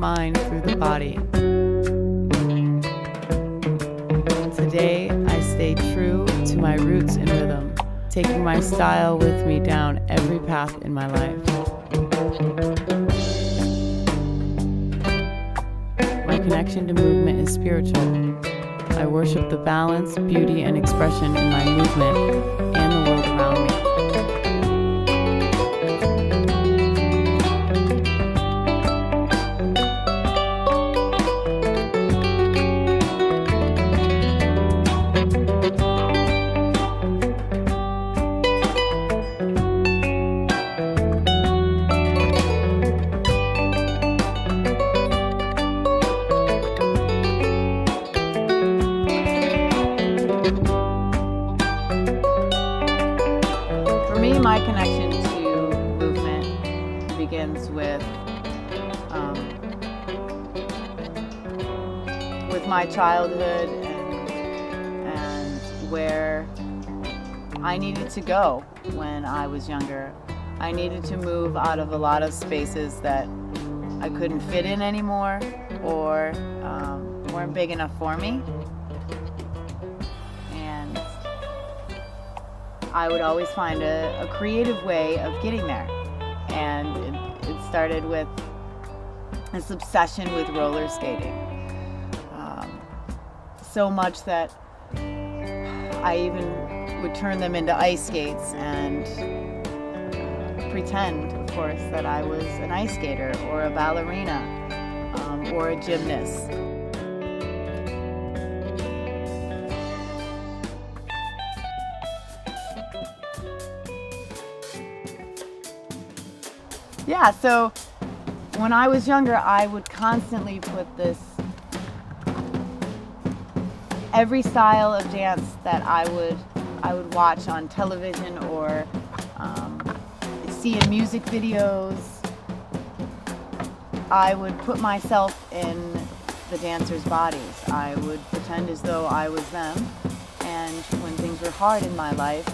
mind through the body. Today, I stay true to my roots and rhythm, taking my style with me down every path in my life. My connection to movement is spiritual. I worship the balance, beauty, and expression in my movement and the world around me. For me, my connection to movement begins with my childhood and where I needed to go when I was younger. I needed to move out of a lot of spaces that I couldn't fit in anymore or weren't big enough for me. And I would always find a creative way of getting there. And it started with this obsession with roller skating. So much that I even would turn them into ice skates and pretend, of course, that I was an ice skater or a ballerina or a gymnast. Yeah, so when I was younger, I would constantly put this, every style of dance that I would watch on television or see in music videos, I would put myself in the dancers' bodies. I would pretend as though I was them, and when things were hard in my life,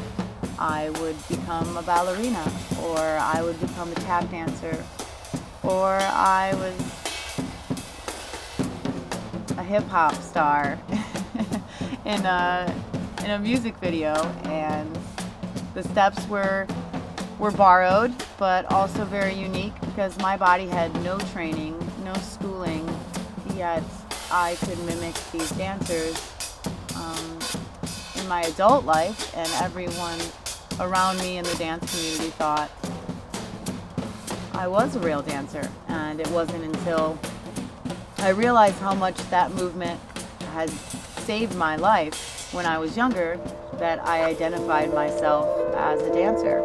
I would become a ballerina, or I would become a tap dancer, or I was a hip-hop star in a music video. And the steps were borrowed, but also very unique because my body had no training, no schooling, yet I could mimic these dancers in my adult life, and everyone around me in the dance community thought I was a real dancer. And it wasn't until I realized how much that movement had saved my life when I was younger that I identified myself as a dancer.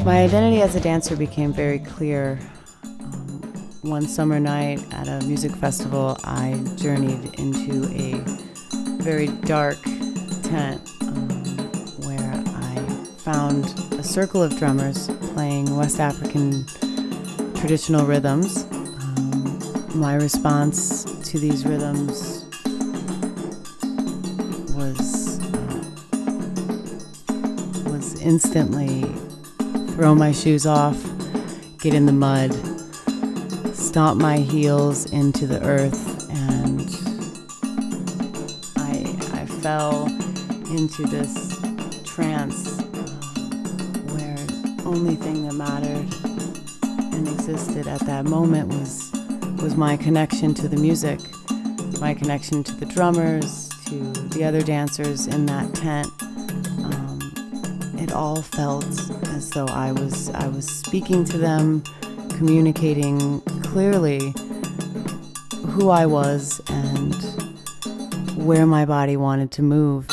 My identity as a dancer became very clear. One summer night at a music festival, I journeyed into a very dark tent where I found a circle of drummers playing West African traditional rhythms. My response to these rhythms was instantly throw my shoes off, get in the mud, stomp my heels into the earth, and I fell into this trance where the only thing that mattered and existed at that moment was my connection to the music, my connection to the drummers, to the other dancers in that tent. It all felt as though I was speaking to them, communicating clearly who I was and where my body wanted to move.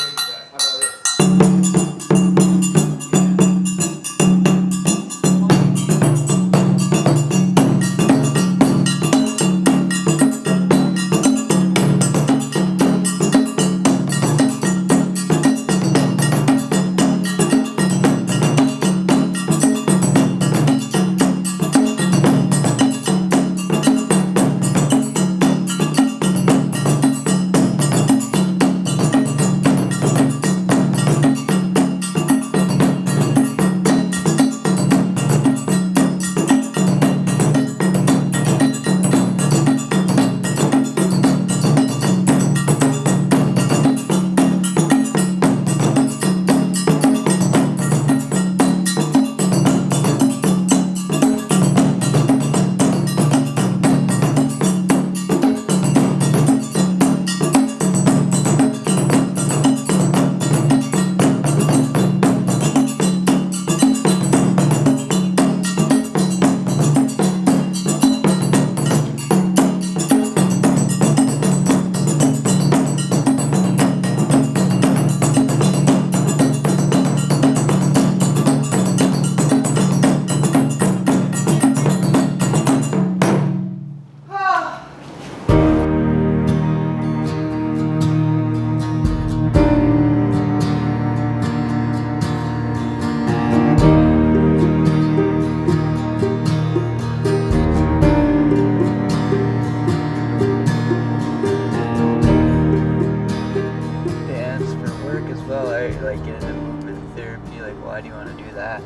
Why do you want to do that?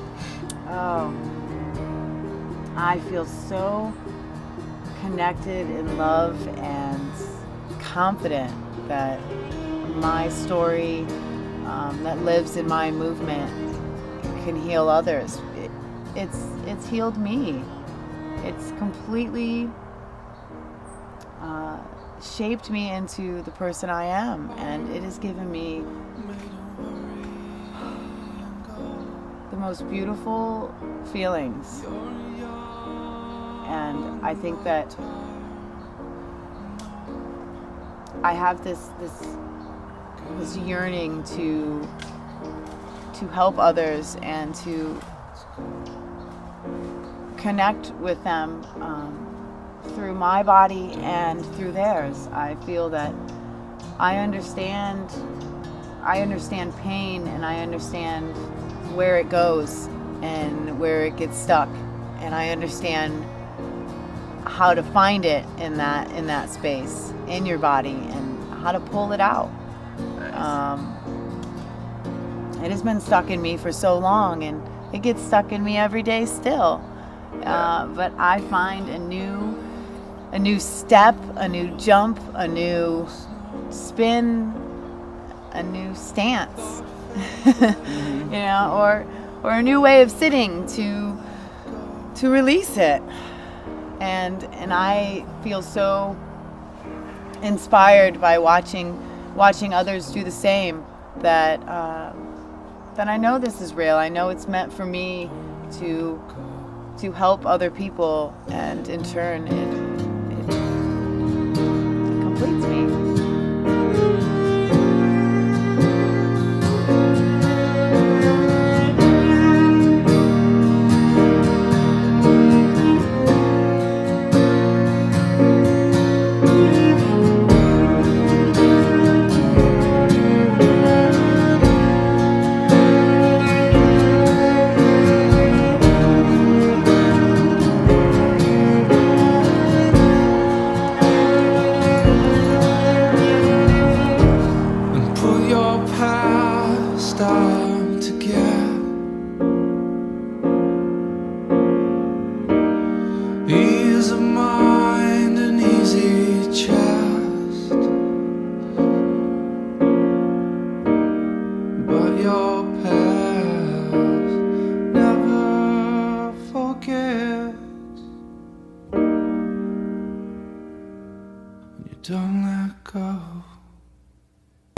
Oh, I feel so connected in love and confident that my story that lives in my movement can heal others. It's healed me. It's completely shaped me into the person I am, and it has given me the most beautiful feelings. And I think that I have this yearning to help others and to connect with them through my body and through theirs. I feel that I understand pain, and I understand where it goes and where it gets stuck, and I understand how to find it in that space in your body and how to pull it out. Nice. It has been stuck in me for so long, and it gets stuck in me every day still. But I find a new step, a new jump, a new spin, a new stance, Mm-hmm. or a new way of sitting to release it. And I feel so inspired by watching others do the same, that I know this is real. I know it's meant for me to help other people, and in turn it completes me. your past. Never forget. You don't let go.